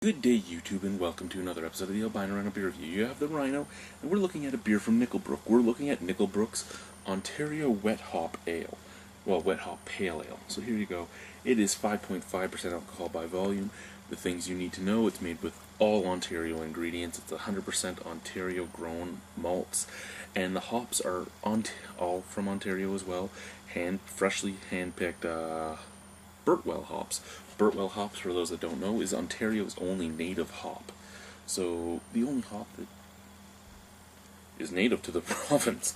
Good day, YouTube, and welcome to another episode of the Albino Rhino Beer Review. You have the Rhino, and we're looking at a beer from Brook. We're looking at Brook's Ontario Wet Hop Ale. Well, Wet Hop Pale Ale. So here you go. It is 5.5% alcohol by volume. The things you need to know, it's made with all Ontario ingredients. It's 100% Ontario-grown malts, and the hops are all from Ontario as well. Freshly hand-picked Birtwell hops. Birtwell hops, for those that don't know, is Ontario's only native hop. So, the only hop that is native to the province.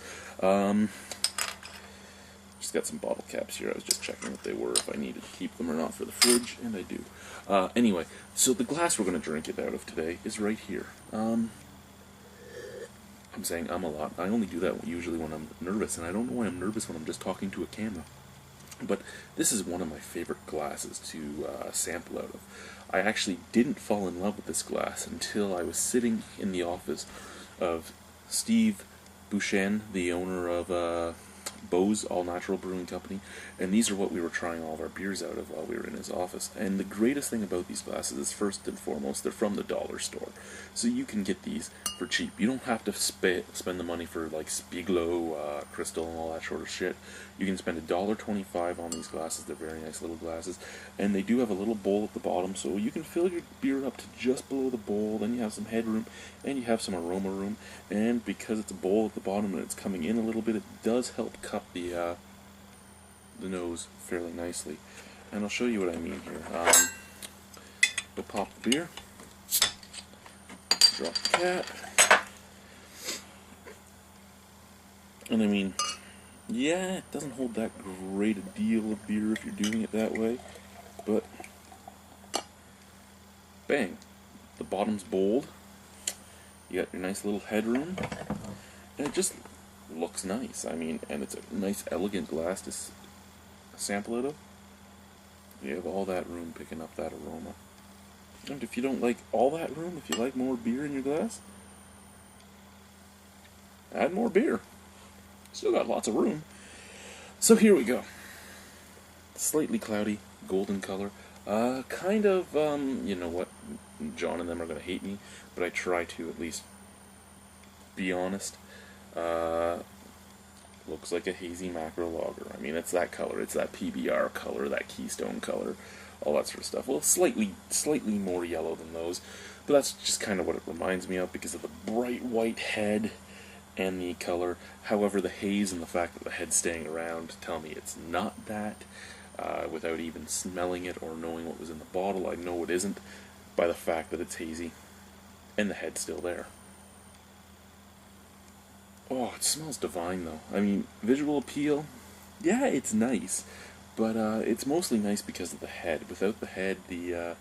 Just got some bottle caps here. I was just checking what they were, if I needed to keep them or not for the fridge, and I do. Anyway, so the glass we're going to drink it out of today is right here. I'm saying a lot. I only do that usually when I'm nervous, and I don't know why I'm nervous when I'm just talking to a camera. But this is one of my favorite glasses to sample out of. I actually didn't fall in love with this glass until I was sitting in the office of Steve Bouchen, the owner of Beau's All Natural Brewing Company, and these are what we were trying all of our beers out of while we were in his office. And the greatest thing about these glasses is, first and foremost, they're from the dollar store, so you can get these for cheap. You don't have to spend the money for like Spiegelau, Crystal, and all that sort of shit. You can spend $1.25 on these glasses. They're very nice little glasses, and they do have a little bowl at the bottom, so you can fill your beer up to just below the bowl. Then you have some headroom, and you have some aroma room. And because it's a bowl at the bottom and it's coming in a little bit, it does help cup the nose fairly nicely. And I'll show you what I mean here. We'll pop the beer, drop the cap, and I mean, yeah, it doesn't hold that great a deal of beer if you're doing it that way, but bang, the bottom's bold, you got your nice little headroom, and it just looks nice. I mean, and it's a nice, elegant glass to sample out of. You have all that room picking up that aroma. And if you don't like all that room, if you like more beer in your glass, add more beer. Still got lots of room. So here we go. Slightly cloudy, golden color. Kind of, you know what, John and them are going to hate me, but I try to at least be honest. Looks like a hazy macro lager. I mean, it's that color. It's that PBR color, that Keystone color, all that sort of stuff. Well, slightly more yellow than those, but that's just kind of what it reminds me of because of the bright white head and the color. However, the haze and the fact that the head's staying around tell me it's not that. Without even smelling it or knowing what was in the bottle, I know it isn't by the fact that it's hazy and the head's still there. Oh, it smells divine, though. I mean, visual appeal, yeah, it's nice, but it's mostly nice because of the head. Without the head, the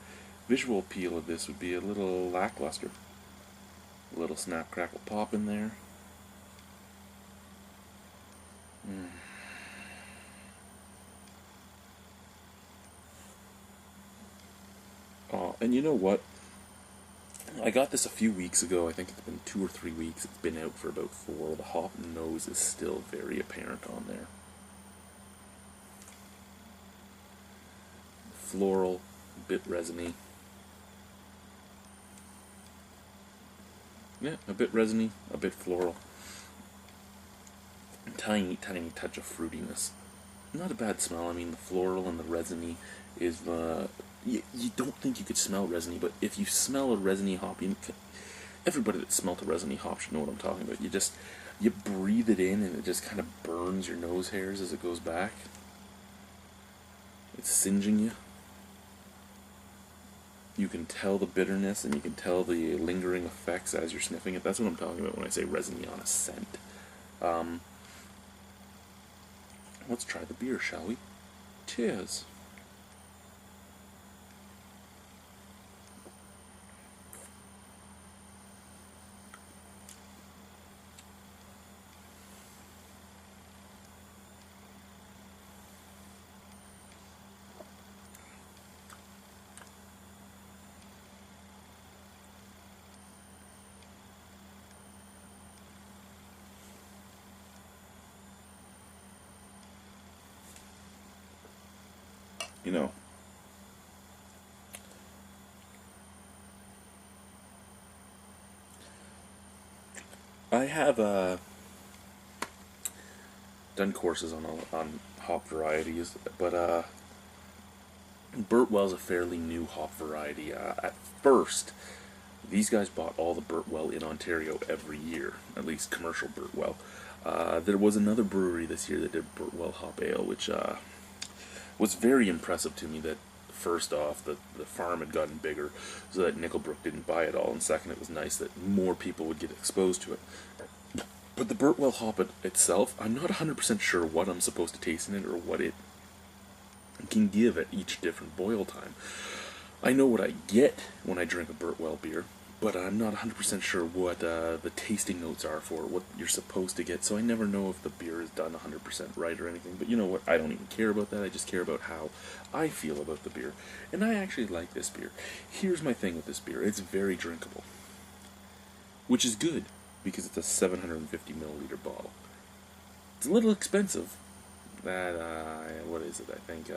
visual appeal of this would be a little lackluster. A little snap, crackle, pop in there. Oh, and you know what? I got this a few weeks ago. I think it's been 2 or 3 weeks. It's been out for about 4. The hop nose is still very apparent on there. Floral, a bit resiny. Yeah, a bit resiny, a bit floral. Tiny, tiny touch of fruitiness. Not a bad smell. I mean, the floral and the resiny is you don't think you could smell resiny, but if you smell a resiny hop, everybody that smelt a resiny hop should know what I'm talking about. You breathe it in, and it just kind of burns your nose hairs as it goes back. It's singeing you. You can tell the bitterness, and you can tell the lingering effects as you're sniffing it. That's what I'm talking about when I say resiny on a scent. Let's try the beer, shall we? Cheers. You know, I have done courses on hop varieties, but Burtwell's a fairly new hop variety. At first, these guys bought all the Burtwell in Ontario every year, at least commercial Burtwell. There was another brewery this year that did Burtwell Hop Ale, which was very impressive to me. That first off, the farm had gotten bigger, so that Nickelbrook didn't buy it all, and second, it was nice that more people would get exposed to it. But the Burtwell hop itself, I'm not 100% sure what I'm supposed to taste in it or what it can give at each different boil time. I know what I get when I drink a Burtwell beer, but I'm not 100% sure what the tasting notes are for what you're supposed to get, so I never know if the beer is done 100% right or anything. But you know what? I don't even care about that. I just care about how I feel about the beer. And I actually like this beer. Here's my thing with this beer. It's very drinkable, which is good because it's a 750 milliliter bottle. It's a little expensive. What is it? I think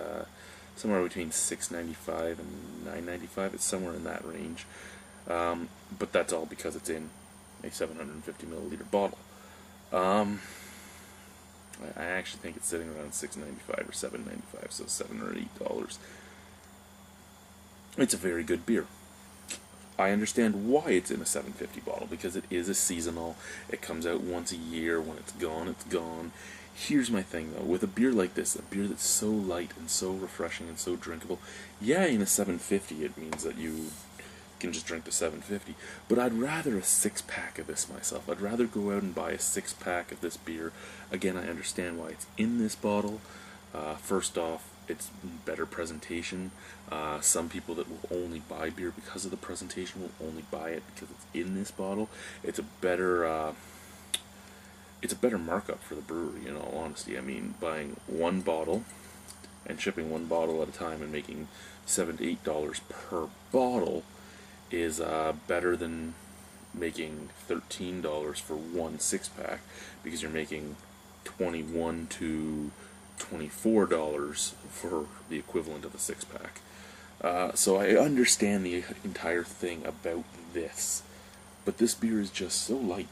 somewhere between $6.95 and $9.95. It's somewhere in that range. But that's all because it's in a 750 milliliter bottle. I actually think it's sitting around $6.95 or $7.95, so $7 or $8. It's a very good beer. I understand why it's in a 750 bottle, because it is a seasonal. It comes out once a year. When it's gone, it's gone. Here's my thing, though. With a beer like this, a beer that's so light and so refreshing and so drinkable, yeah, in a 750 it means that you can just drink the 750, but I'd rather a 6-pack of this myself. I'd rather go out and buy a 6-pack of this beer. Again, I understand why it's in this bottle. First off, it's better presentation. Some people that will only buy beer because of the presentation will only buy it because it's in this bottle. It's a better markup for the brewery, in all honesty. I mean, buying one bottle and shipping one bottle at a time and making $7 to $8 per bottle is better than making $13 for one 6-pack, because you're making $21 to $24 for the equivalent of a 6-pack. So I understand the entire thing about this, but this beer is just so light.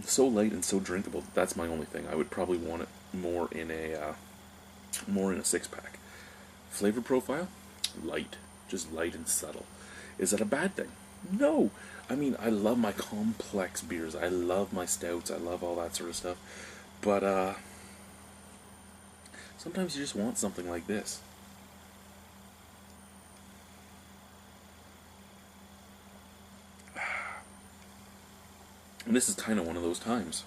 So light and so drinkable. That's my only thing. I would probably want it more in a 6-pack. Flavor profile? Light. Just light and subtle. Is that a bad thing? No. I mean, I love my complex beers. I love my stouts. I love all that sort of stuff. But, sometimes you just want something like this. And this is kind of one of those times.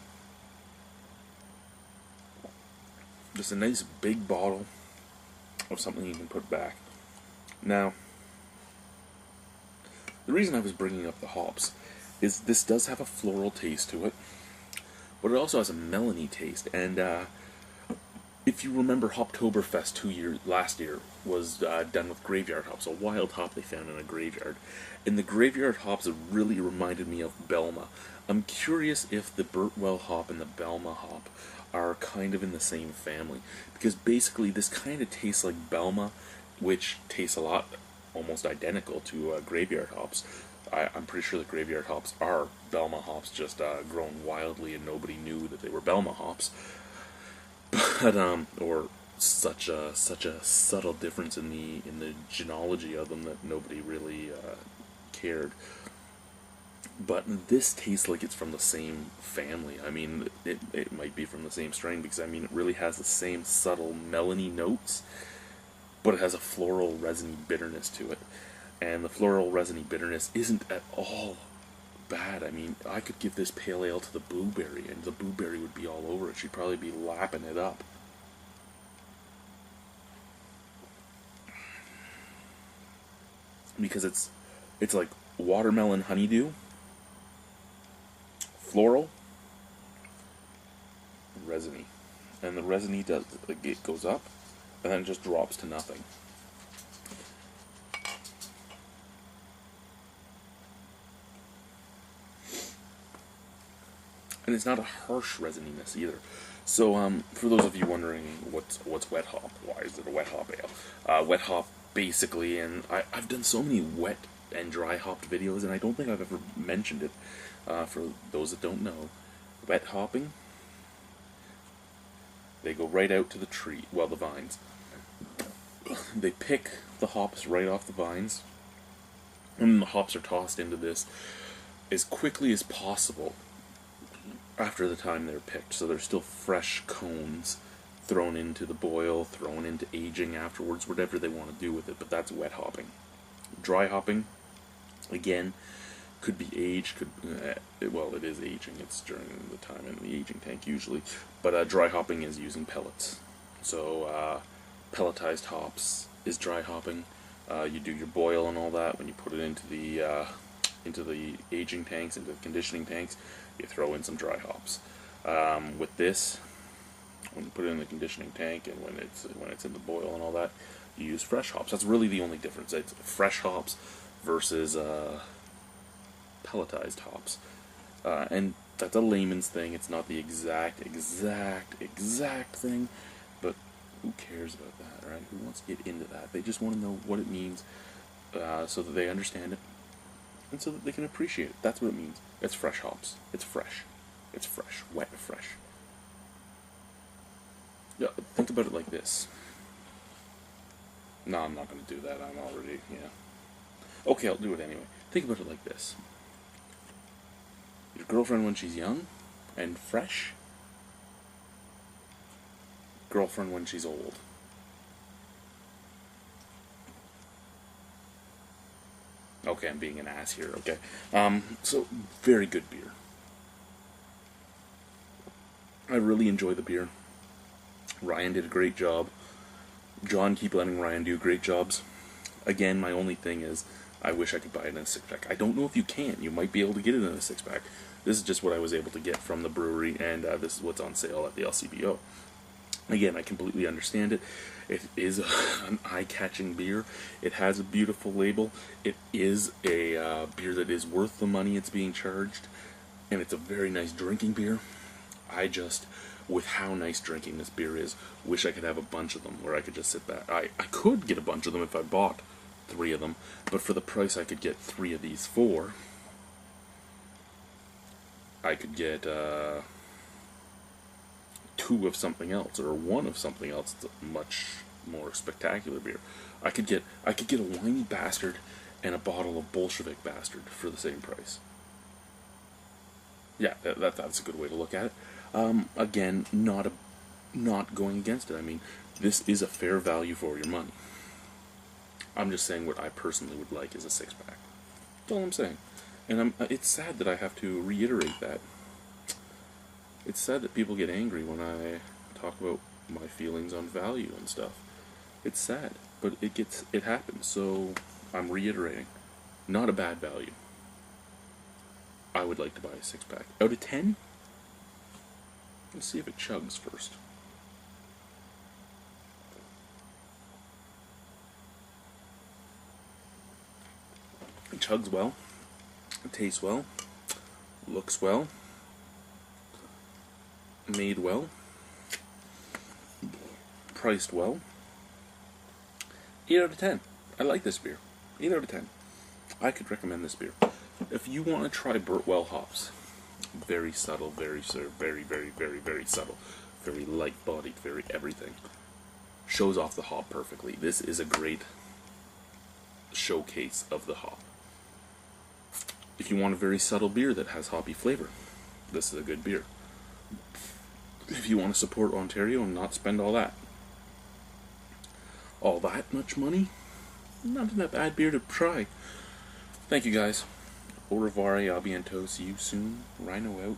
Just a nice big bottle of something you can put back. Now, the reason I was bringing up the hops is this does have a floral taste to it, but it also has a melony taste. And if you remember, Hoptoberfest last year was done with graveyard hops, a wild hop they found in a graveyard. And the graveyard hops really reminded me of Belma. I'm curious if the Burtwell hop and the Belma hop are kind of in the same family, because basically this kind of tastes like Belma, which tastes a lot, almost identical to graveyard hops. I'm pretty sure that graveyard hops are Belma hops, just grown wildly and nobody knew that they were Belma hops. But or such a subtle difference in the genealogy of them that nobody really cared. But this tastes like it's from the same family. I mean, it might be from the same strain, because I mean it really has the same subtle melony notes, but it has a floral resiny bitterness to it. And the floral resiny bitterness isn't at all bad. I mean, I could give this pale ale to the blueberry, and the blueberry would be all over it. She'd probably be lapping it up. Because it's like watermelon honeydew, floral, resiny. And the resiny it goes up, and then it just drops to nothing. And it's not a harsh resininess either. So, for those of you wondering what's wet hop, why is it a wet hop ale? Wet hop, basically, and I've done so many wet and dry hopped videos, and I don't think I've ever mentioned it. For those that don't know, wet hopping, they go right out to the tree, well, the vines. They pick the hops right off the vines, and the hops are tossed into this as quickly as possible after the time they're picked. So they're still fresh cones thrown into the boil, thrown into aging afterwards, whatever they want to do with it, but that's wet hopping. Dry hopping, again, could be aged, well, it is aging, it's during the time in the aging tank usually, but dry hopping is using pellets. So pelletized hops is dry hopping. You do your boil and all that when you put it into the aging tanks, into the conditioning tanks. You throw in some dry hops. With this, when you put it in the conditioning tank and when it's in the boil and all that, you use fresh hops. That's really the only difference. It's fresh hops versus pelletized hops, and that's a layman's thing. It's not the exact thing, but who cares about that, right? Who wants to get into that? They just want to know what it means, so that they understand it, and so that they can appreciate it. That's what it means. It's fresh hops. It's fresh. It's fresh. Wet fresh. Yeah, think about it like this. No, I'm not going to do that. I'm already, yeah. Okay, I'll do it anyway. Think about it like this. Your girlfriend when she's young and fresh. Girlfriend when she's old. Okay, I'm being an ass here, okay. So, very good beer. I really enjoy the beer. Ryan did a great job. John, keep letting Ryan do great jobs. Again, my only thing is, I wish I could buy it in a 6-pack. I don't know if you can. You might be able to get it in a 6-pack. This is just what I was able to get from the brewery, and this is what's on sale at the LCBO. Again, I completely understand it. It is an eye-catching beer. It has a beautiful label. It is a beer that is worth the money it's being charged, and it's a very nice drinking beer. I just, with how nice drinking this beer is, wish I could have a bunch of them where I could just sit back. I could get a bunch of them if I bought 3 of them, but for the price I could get 3 of these for, I could get 2 of something else, or 1 of something else. It's a much more spectacular beer. I could get a Whiny Bastard and a bottle of Bolshevik Bastard for the same price. Yeah, that's a good way to look at it. Again, not going against it. I mean, this is a fair value for your money. I'm just saying what I personally would like is a 6-pack. That's all I'm saying. And it's sad that I have to reiterate that. It's sad that people get angry when I talk about my feelings on value and stuff. It's sad, but it happens, so I'm reiterating. Not a bad value. I would like to buy a 6-pack. Out of 10? Let's see if it chugs first. It chugs well. It tastes well. Looks well. Made well. Priced well. 8 out of 10. I like this beer. 8 out of 10. I could recommend this beer. If you want to try Burtwell hops, very subtle, very subtle, very light-bodied, very everything. Shows off the hop perfectly. This is a great showcase of the hop. If you want a very subtle beer that has hoppy flavor, this is a good beer. If you want to support Ontario and not spend all that much money, not a bad beer to try. Thank you guys. Au revoir, a bientôt. See you soon. Rhino out.